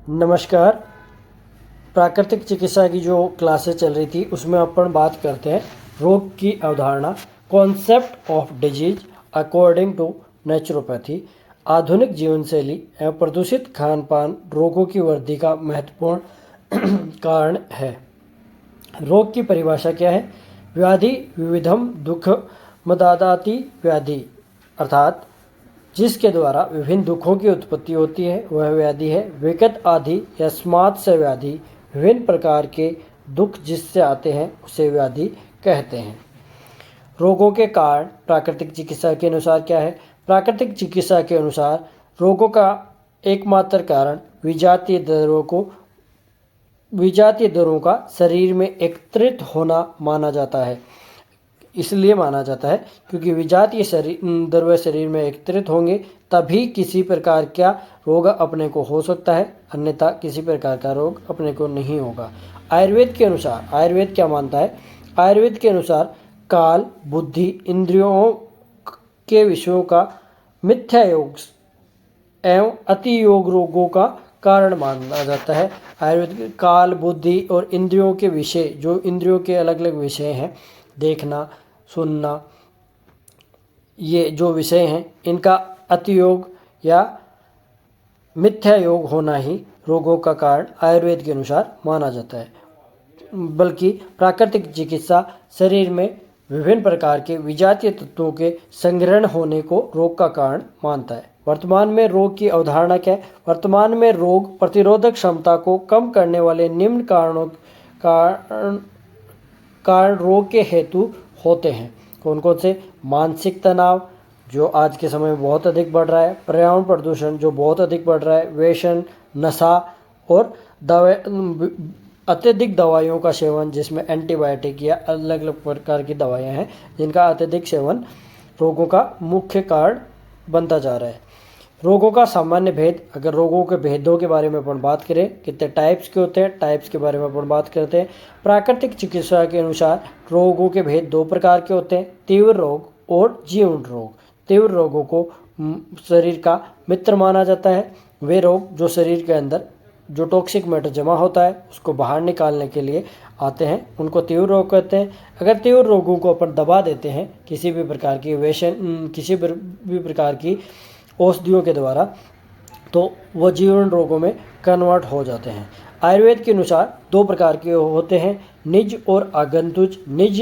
नमस्कार। प्राकृतिक चिकित्सा की जो क्लासेस चल रही थी उसमें अपन बात करते हैं रोग की अवधारणा, concept of disease according to naturopathy. आधुनिक जीवन शैली एवं प्रदूषित खान पान रोगों की वृद्धि का महत्वपूर्ण कारण है। रोग की परिभाषा क्या है? व्याधि विविधम दुख मदादाति व्याधि, अर्थात जिसके द्वारा विभिन्न दुखों की उत्पत्ति होती है वह व्याधि है। विकट आदि या स्मार्त से व्याधि, विभिन्न प्रकार के दुख जिससे आते हैं उसे व्याधि कहते हैं। रोगों के कारण प्राकृतिक चिकित्सा के अनुसार क्या है? प्राकृतिक चिकित्सा के अनुसार रोगों का एकमात्र कारण विजातीय दरों का शरीर में एकत्रित होना माना जाता है। इसलिए माना जाता है क्योंकि विजातीय द्रव्य शरीर में एकत्रित होंगे तभी किसी प्रकार का रोग अपने को हो सकता है, अन्यथा किसी प्रकार का रोग अपने को नहीं होगा। आयुर्वेद के अनुसार आयुर्वेद क्या मानता है? आयुर्वेद के अनुसार काल, बुद्धि, इंद्रियों के विषयों का मिथ्या योग एवं अति योग रोगों का कारण माना जाता है। आयुर्वेद काल, बुद्धि और इंद्रियों के विषय, जो इंद्रियों के अलग अलग विषय हैं, देखना, सुनना, ये जो विषय हैं, इनका अतियोग या मिथ्या योग होना ही रोगों का कारण आयुर्वेद के अनुसार माना जाता है। बल्कि प्राकृतिक चिकित्सा शरीर में विभिन्न प्रकार के विजातीय तत्वों के संग्रहण होने को रोग का कारण मानता है। वर्तमान में रोग की अवधारणा क्या है? वर्तमान में रोग प्रतिरोधक क्षमता को कम करने वाले निम्न कारण रोग के हेतु होते हैं। कौन कौन से? मानसिक तनाव जो आज के समय में बहुत अधिक बढ़ रहा है, पर्यावरण प्रदूषण जो बहुत अधिक बढ़ रहा है, व्यसन, नशा और अत्यधिक दवाइयों का सेवन, जिसमें एंटीबायोटिक या अलग अलग प्रकार की दवाइयाँ हैं जिनका अत्यधिक सेवन रोगों का मुख्य कारण बनता जा रहा है। रोगों का सामान्य भेद, अगर रोगों के भेदों के बारे में अपन बात करें, कितने टाइप्स के होते हैं, टाइप्स के बारे में अपन बात करते हैं। प्राकृतिक चिकित्सा के अनुसार रोगों के भेद दो प्रकार के होते हैं, तीव्र रोग और जीर्ण रोग। तीव्र रोगों को शरीर का मित्र माना जाता है। वे रोग जो शरीर के अंदर जो टॉक्सिक मैटर जमा होता है उसको बाहर निकालने के लिए आते हैं, उनको तीव्र रोग कहते हैं। अगर तीव्र रोगों को अपन दबा देते हैं किसी भी प्रकार की किसी भी प्रकार की औषधियों के द्वारा, तो वह जीर्ण रोगों में कन्वर्ट हो जाते हैं। आयुर्वेद के अनुसार दो प्रकार के होते हैं, निज और आगंतुज। निज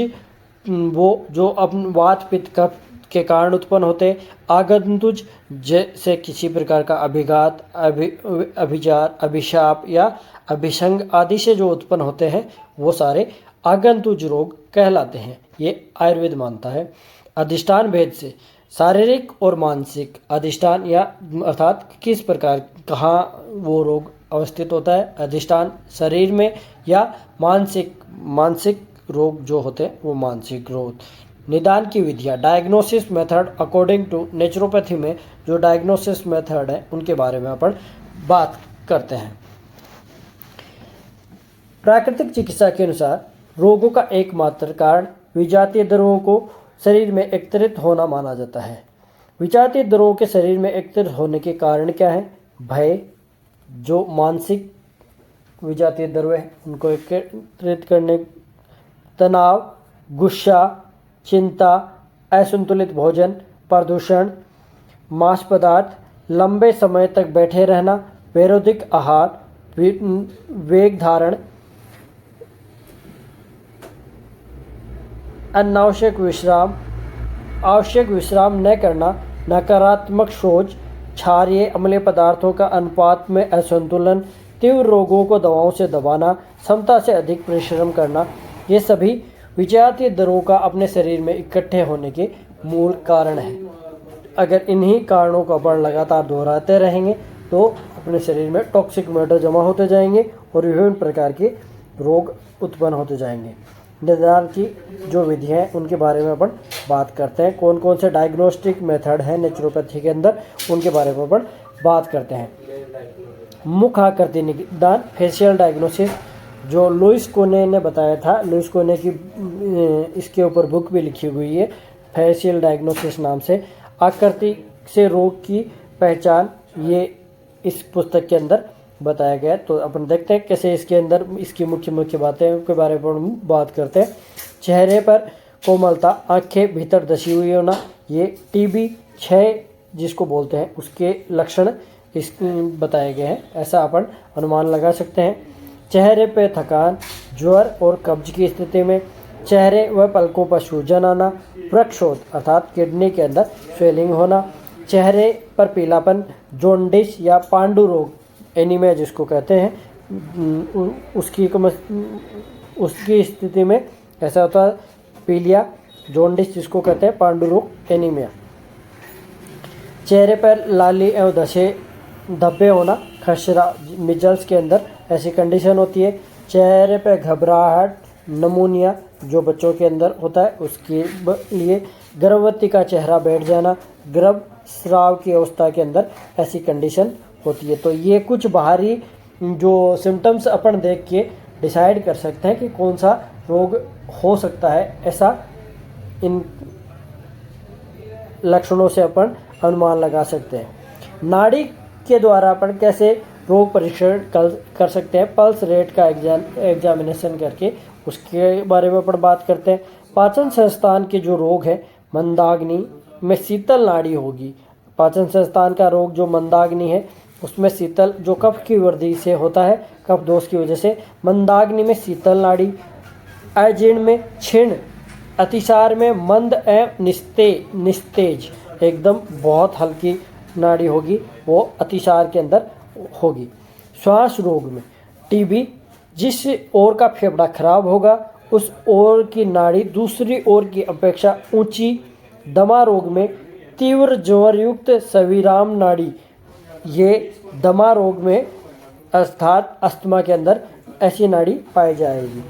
वो जो अपन वात पित्त कफ के कारण उत्पन्न होते हैं। आगंतुज जैसे किसी प्रकार का अभिघात, अभिचार, अभिशाप या अभिसंग आदि से जो उत्पन्न होते हैं वो सारे आगंतुज रोग कहलाते हैं, ये आयुर्वेद मानता है। अधिष्ठान भेद से शारीरिक और मानसिक अधिष्ठान, या अर्थात किस प्रकार कहाँ वो रोग अवस्थित होता है, अधिष्ठान शरीर में या मानसिक रोग जो होते हैं वो मानसिक रोग। निदान की विधियाँ, diagnosis method according to naturopathy में जो डायग्नोसिस मेथड है उनके बारे में अपन बात करते हैं। प्राकृतिक चिकित्सा के अनुसार रोगों का एकमात्र कारण विजातीय द्रव्यों को शरीर में एकत्रित होना माना जाता है। विजातीय द्रव्यों के शरीर में एकत्रित होने के कारण क्या है? भय, जो मानसिक विजातीय द्रव्य है उनको एकत्रित करने, तनाव, गुस्सा, चिंता, असंतुलित भोजन, प्रदूषण, मांस पदार्थ, लंबे समय तक बैठे रहना, वैरोधिक आहार, वेग धारण, अनावश्यक विश्राम, आवश्यक विश्राम न करना, नकारात्मक सोच, क्षारीय अम्लीय पदार्थों का अनुपात में असंतुलन, तीव्र रोगों को दवाओं से दबाना, क्षमता से अधिक परिश्रम करना, ये सभी विजातीय दरों का अपने शरीर में इकट्ठे होने के मूल कारण है। अगर इन्हीं कारणों को अपन लगातार दोहराते रहेंगे तो अपने शरीर में टॉक्सिक मैटर जमा होते जाएंगे और विभिन्न प्रकार के रोग उत्पन्न होते जाएंगे। निदान की जो विधियाँ हैं उनके बारे में अपन बात करते हैं। कौन कौन से डायग्नोस्टिक मेथड हैं नेचुरोपैथी के अंदर, उनके बारे में अपन बात करते हैं। मुख आकृति निदान, फेशियल डायग्नोसिस, जो लुइस कोने ने बताया था। लुइस कोने की इसके ऊपर बुक भी लिखी हुई है फेशियल डायग्नोसिस नाम से। आकृति से रोग की पहचान, ये इस पुस्तक के अंदर बताया गया है। तो अपन देखते हैं कैसे इसके अंदर इसकी मुख्य मुख्य बातें के बारे में बात करते हैं। चेहरे पर कोमलता, आंखें भीतर धसी हुई होना, ये टीबी क्षय जिसको बोलते हैं उसके लक्षण इस बताए गए हैं, ऐसा अपन अनुमान लगा सकते हैं। चेहरे पे थकान, ज्वर और कब्ज की स्थिति में चेहरे व पलकों पर सूजन आना, वृक्षोद अर्थात किडनी के अंदर स्वेलिंग होना, चेहरे पर पीलापन, जॉन्डिस या पांडु रोग एनीमिया जिसको कहते हैं उसकी स्थिति में ऐसा होता है। पीलिया, जॉन्डिस जिसको कहते हैं पांडु रोग एनीमिया। चेहरे पर लाली एवं धब्बे होना, खसरा मिजल्स के अंदर ऐसी कंडीशन होती है। चेहरे पर घबराहट, नमूनिया जो बच्चों के अंदर होता है उसके लिए। गर्भवती का चेहरा बैठ जाना, गर्भ स्राव की अवस्था के अंदर ऐसी कंडीशन होती है। तो ये कुछ बाहरी जो सिम्टम्स अपन देख के डिसाइड कर सकते हैं कि कौन सा रोग हो सकता है, ऐसा इन लक्षणों से अपन अनुमान लगा सकते हैं। नाड़ी के द्वारा अपन कैसे रोग परीक्षण कर सकते हैं, पल्स रेट का एग्जामिनेशन करके उसके बारे में अपन बात करते हैं। पाचन संस्थान के जो रोग है, मंदाग्नि में शीतल नाड़ी होगी। पाचन संस्थान का रोग जो मंदाग्नि है उसमें शीतल जो कफ की वृद्धि से होता है, कफ दोष की वजह से मंदाग्नि में शीतल नाड़ी। अजीर्ण में क्षीण, अतिसार में मंद एवं निस्तेज एकदम बहुत हल्की नाड़ी होगी, वो अतिसार के अंदर होगी। श्वास रोग में टीबी, जिस ओर का फेफड़ा खराब होगा उस ओर की नाड़ी दूसरी ओर की अपेक्षा ऊंची। दमा रोग में तीव्र ज्वरयुक्त सविराम नाड़ी, ये दमा रोग में अर्थात अस्थमा के अंदर ऐसी नाड़ी पाई जाएगी।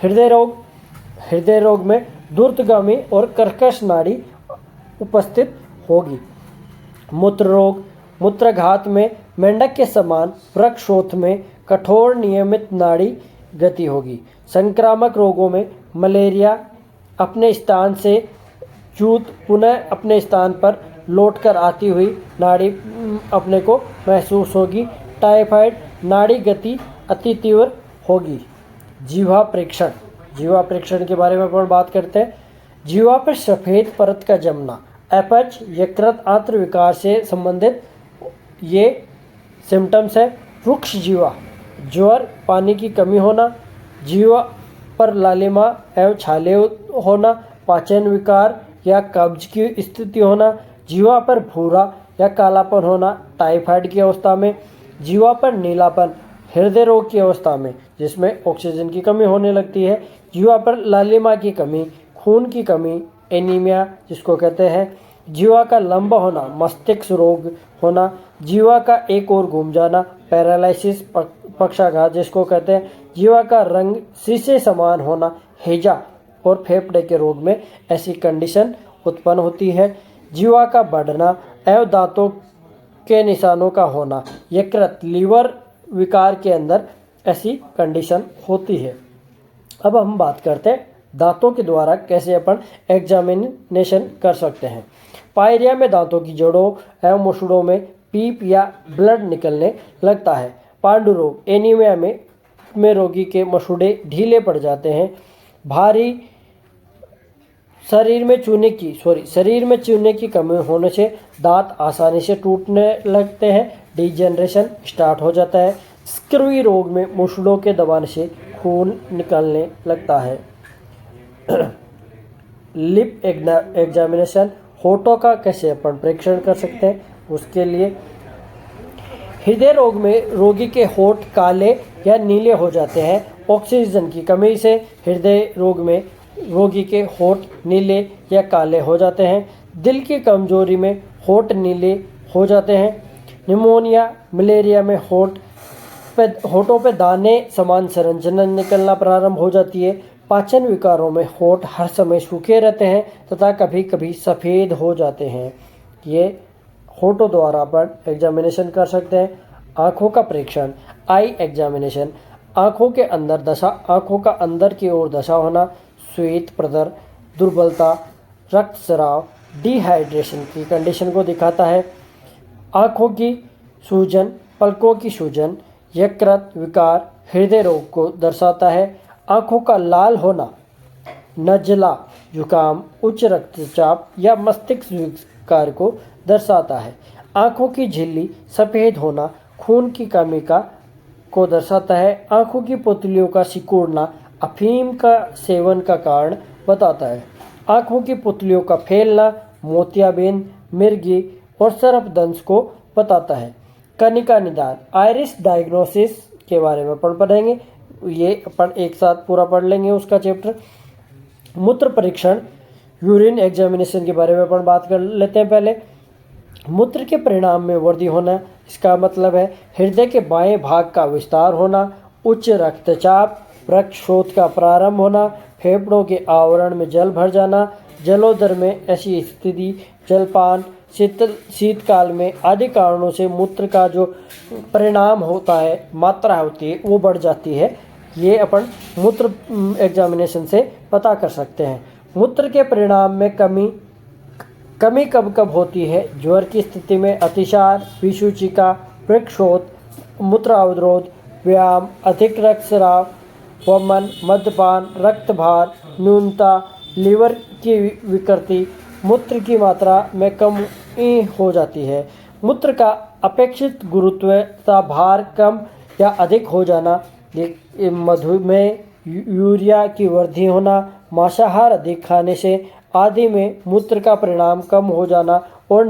हृदय रोग में द्रुतगामी और कर्कश नाड़ी उपस्थित होगी। मूत्र रोग, मूत्रघात में मेंढक के समान वृक्षोथ में कठोर नियमित नाड़ी गति होगी। संक्रामक रोगों में मलेरिया, अपने स्थान से चूत पुनः अपने स्थान पर लौटकर आती हुई नाड़ी अपने को महसूस होगी। टाइफाइड, नाड़ी गति अति तीव्र होगी। जीवा प्रेक्षण के बारे में अपन बात करते हैं। जीवा पर सफ़ेद परत का जमना, अपच, यकृत आंत्र विकार से संबंधित ये सिम्टम्स है। रुक्ष जीवा, ज्वर, पानी की कमी होना, जीवा पर लालिमा एवं छाले होना, पाचन विकार या कब्ज की स्थिति होना, जीवा पर भूरा या कालापन होना टाइफाइड की अवस्था में, जीवा पर नीलापन हृदय रोग की अवस्था में जिसमें ऑक्सीजन की कमी होने लगती है, जीवा पर लालिमा की कमी, खून की कमी एनीमिया जिसको कहते हैं, जीवा का लंबा होना मस्तिष्क रोग होना, जीवा का एक ओर घूम जाना पैरालिसिस पक्षाघात जिसको कहते हैं, जीवा का रंग शीशे समान होना हैजा और फेफड़े के रोग में ऐसी कंडीशन उत्पन्न होती है। जीवा का बढ़ना एवं दांतों के निशानों का होना, यकृत लीवर विकार के अंदर ऐसी कंडीशन होती है। अब हम बात करते हैं दांतों के द्वारा कैसे अपन एग्जामिनेशन कर सकते हैं। पायरिया में दांतों की जड़ों एवं मुसड़ों में पीप या ब्लड निकलने लगता है। पांडु रोग एनीमिया में रोगी के मसूड़े ढीले पड़ जाते हैं। भारी शरीर में चूने की कमी होने से दांत आसानी से टूटने लगते हैं, डिजेनरेशन स्टार्ट हो जाता है। स्क्रवी रोग में मुसड़ों के दबाने से खून निकलने लगता है। लिप एग्जामिनेशन, होठों का कैसे अपन परीक्षण कर सकते हैं उसके लिए। हृदय रोग में रोगी के होठ काले या नीले हो जाते हैं। ऑक्सीजन की कमी से हृदय रोग में रोगी के होठ नीले या काले हो जाते हैं। दिल की कमजोरी में होठ नीले हो जाते हैं। निमोनिया, मलेरिया में होठों पे दाने समान संरचना निकलना प्रारंभ हो जाती है। पाचन विकारों में होठ हर समय सूखे रहते हैं तथा कभी कभी सफ़ेद हो जाते हैं। ये होठों द्वारा अपन एग्जामिनेशन कर सकते हैं। आँखों का परीक्षण, आई एग्जामिनेशन, आँखों के अंदर दशा, आँखों का अंदर की ओर दशा होना, श्वेत प्रदर, दुर्बलता, रक्तस्राव, डिहाइड्रेशन की कंडीशन को दिखाता है। आँखों की सूजन, पलकों की सूजन, यकृत विकार हृदय रोग को दर्शाता है। आँखों का लाल होना नज़ला, जुकाम, उच्च रक्तचाप या मस्तिष्क विकार को दर्शाता है। आँखों की झिल्ली सफ़ेद होना खून की कमी को दर्शाता है। आँखों की पुतलियों का सिकुड़ना अफीम का सेवन का कारण बताता है। आँखों की पुतलियों का फैलना मोतियाबिंद, मिर्गी और सर्पदंश को बताता है। कनिका निदान आइरिस डायग्नोसिस के बारे में पढ़ेंगे, ये अपन एक साथ पूरा पढ़ लेंगे उसका चैप्टर। मूत्र परीक्षण यूरिन एग्जामिनेशन के बारे में अपन बात कर लेते हैं। पहले मूत्र के परिणाम में वृद्धि होना, इसका मतलब है हृदय के बाएं भाग का विस्तार होना, उच्च रक्तचाप, रक्तशोथ का प्रारंभ होना, फेफड़ों के आवरण में जल भर जाना, जलोदर में ऐसी स्थिति, जलपान, शीतकाल में आदि कारणों से मूत्र का जो परिणाम होता है, मात्रा होती है, वो बढ़ जाती है। ये अपन मूत्र एग्जामिनेशन से पता कर सकते हैं। मूत्र के परिणाम में कमी कब कब होती है? ज्वर की स्थिति में अतिसार, विसूचिका, वृक्षशोथ, मूत्र अवरोध, व्यायाम, अधिक रक्तस्राव, वमन, मद्यपान, रक्त भार, न्यूनता, लीवर की विकृति, मूत्र की मात्रा में कमी हो जाती है। मूत्र का अपेक्षित गुरुत्व तथा भार कम या अधिक हो जाना, मधुमेह, यूरिया की वृद्धि होना, मांसाहार अधिक खाने से आदि में मूत्र का परिणाम कम हो जाना और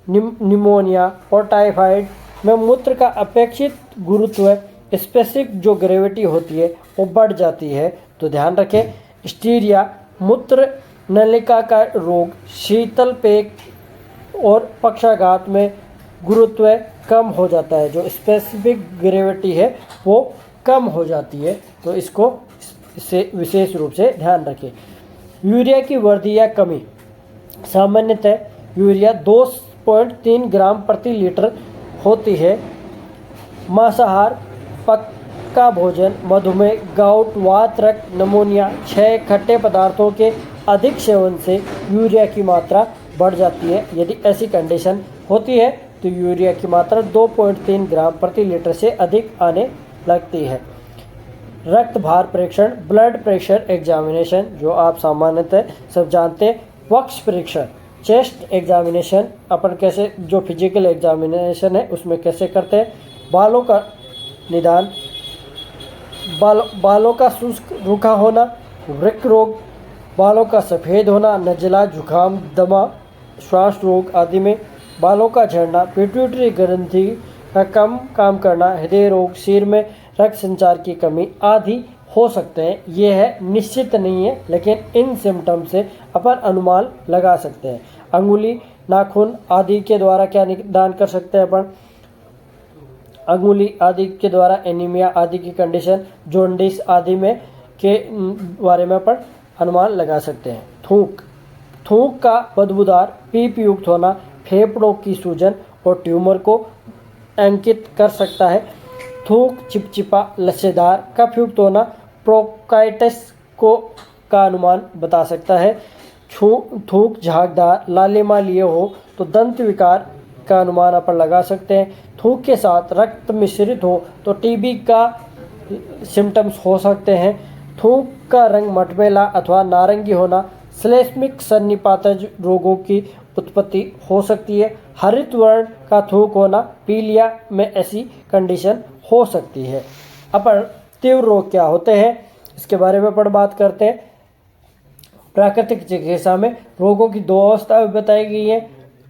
निमोनिया और टाइफाइड में मूत्र का अपेक्षित गुरुत्व स्पेसिफिक जो ग्रेविटी होती है वो बढ़ जाती है। तो ध्यान रखें। स्टीरिया मूत्र नलिका का रोग, शीतल पेट और पक्षाघात में गुरुत्व कम हो जाता है, जो स्पेसिफिक ग्रेविटी है वो कम हो जाती है। तो इसको से विशेष रूप से ध्यान रखें। यूरिया की वृद्धि या कमी, सामान्यतः यूरिया 2.3 ग्राम प्रति लीटर होती है। मांसाहार, पक्का भोजन, मधुमेह, गाउट, वात, रक्त, निमोनिया, क्षय, खट्टे पदार्थों के अधिक सेवन से यूरिया की मात्रा बढ़ जाती है। यदि ऐसी कंडीशन होती है तो यूरिया की मात्रा 2.3 ग्राम प्रति लीटर से अधिक आने लगती है। रक्त भार परीक्षण, ब्लड प्रेशर एग्जामिनेशन, जो आप सामान्यतः सब जानते हैं। वक्ष परीक्षण, चेस्ट एग्जामिनेशन अपन कैसे, जो फिजिकल एग्जामिनेशन है उसमें कैसे करते हैं। बालों का निदान, बालों का शुष्क रूखा होना, वृक्क रोग, बालों का सफ़ेद होना, नज़ला, जुकाम, दमा, श्वास रोग आदि में। बालों का झड़ना, पिट्यूटरी ग्रंथि का कम काम करना, हृदय रोग, सिर में रक्त संचार की कमी आदि हो सकते हैं। ये है, निश्चित नहीं है, लेकिन इन सिम्टम से अपन अनुमान लगा सकते हैं। अंगुली, नाखून आदि के द्वारा क्या निदान कर सकते हैं अपन? अंगुली आदि के द्वारा एनीमिया आदि की कंडीशन, जॉन्डिस आदि में के बारे में अपन अनुमान लगा सकते हैं। थूक का बदबूदार, पीप युक्त होना, फेफड़ों की सूजन और ट्यूमर को अंकित कर सकता है। थूक चिपचिपा, लस्सेदार, कफयुक्त होना ब्रोंकाइटिस का अनुमान बता सकता है। थूक झागदार, लालिमा लिए हो तो दंत विकार का अनुमान अपन लगा सकते हैं। थूक के साथ रक्त मिश्रित हो तो टीबी का सिम्टम्स हो सकते हैं। थूक का रंग मटमैला अथवा नारंगी होना श्लेष्मिक सन्निपातज रोगों की उत्पत्ति हो सकती है। हरित वर्ण का थूक होना पीलिया में ऐसी कंडीशन हो सकती है। अपन तीव्र रोग क्या होते हैं इसके बारे में अपन बात करते हैं। प्राकृतिक चिकित्सा में रोगों की दो अवस्था बताई गई है,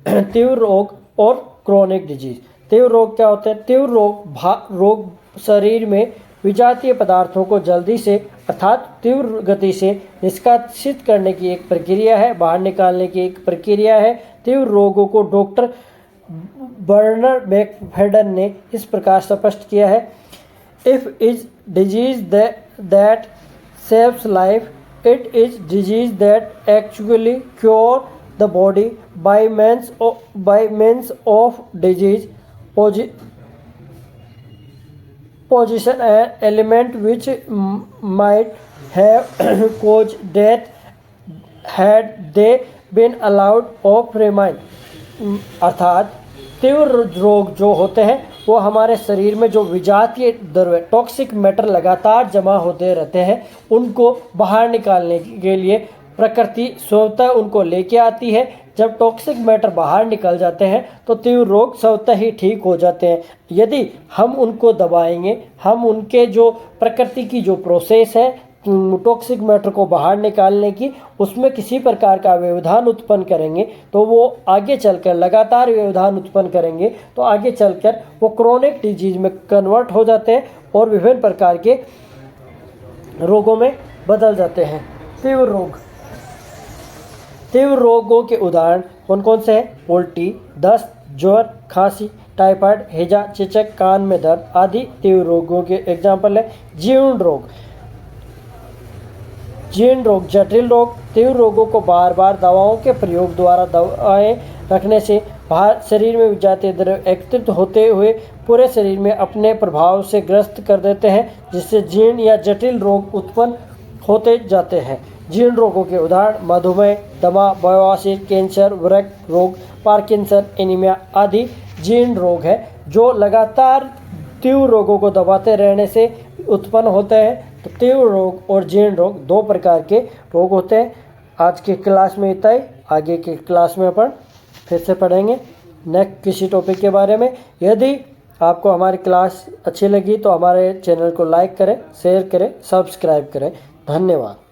तीव्र रोग और क्रोनिक डिजीज। तीव्र रोग क्या होते हैं? तीव्र रोग शरीर में विजातीय पदार्थों को जल्दी से अर्थात तीव्र गति से निष्कासित करने की एक प्रक्रिया है, बाहर निकालने की एक प्रक्रिया है। तीव्र रोगों को डॉक्टर बर्नर मैकफेडन ने इस प्रकार स्पष्ट किया है। If is disease that saves life, it is disease that actually cure the body by means of disease position and element which might have caused death had they been allowed of remain। अर्थात तीव्र रोग जो होते हैं वो हमारे शरीर में जो विजातीय द्रव्य टॉक्सिक मैटर लगातार जमा होते रहते हैं, उनको बाहर निकालने के लिए प्रकृति स्वतः उनको लेके आती है। जब टॉक्सिक मैटर बाहर निकल जाते हैं तो तीव्र रोग स्वतः ही ठीक हो जाते हैं। यदि हम उनको दबाएंगे, हम उनके जो प्रकृति की जो प्रोसेस है टॉक्सिक मैटर को बाहर निकालने की, उसमें किसी प्रकार का व्यवधान उत्पन्न करेंगे तो वो आगे चलकर लगातार व्यवधान उत्पन्न करेंगे तो आगे चलकर वो क्रोनिक डिजीज में कन्वर्ट हो जाते हैं और विभिन्न प्रकार के रोगों में बदल जाते हैं। तीव्र रोग, तीव्र रोगों के उदाहरण कौन कौन से हैं? उल्टी, दस्त, ज्वर, खांसी, टाइफाइड, हैजा, चेचक, कान में दर्द आदि तीव्र रोगों के एग्जाम्पल है। जीर्ण रोग, जीर्ण रोग जटिल रोग, तीव्र रोगों को बार बार दवाओं के प्रयोग द्वारा दवाएं रखने से बाहर शरीर में विजातीय द्रव्य एकत्रित होते हुए पूरे शरीर में अपने प्रभाव से ग्रस्त कर देते हैं, जिससे जीर्ण या जटिल रोग उत्पन्न होते जाते हैं। जीर्ण रोगों के उदाहरण मधुमेह, दमा, बवासीर, कैंसर, वृक्क रोग, पार्किंसन, एनीमिया आदि जीर्ण रोग है जो लगातार तीव्र रोगों को दबाते रहने से उत्पन्न होते हैं। तो तीव्र रोग और जीर्ण रोग दो प्रकार के रोग होते हैं। आज के क्लास में इतना ही, आगे के क्लास में अपन फिर से पढ़ेंगे नेक्स्ट किसी टॉपिक के बारे में। यदि आपको हमारी क्लास अच्छी लगी तो हमारे चैनल को लाइक करें, शेयर करें, सब्सक्राइब करें। धन्यवाद।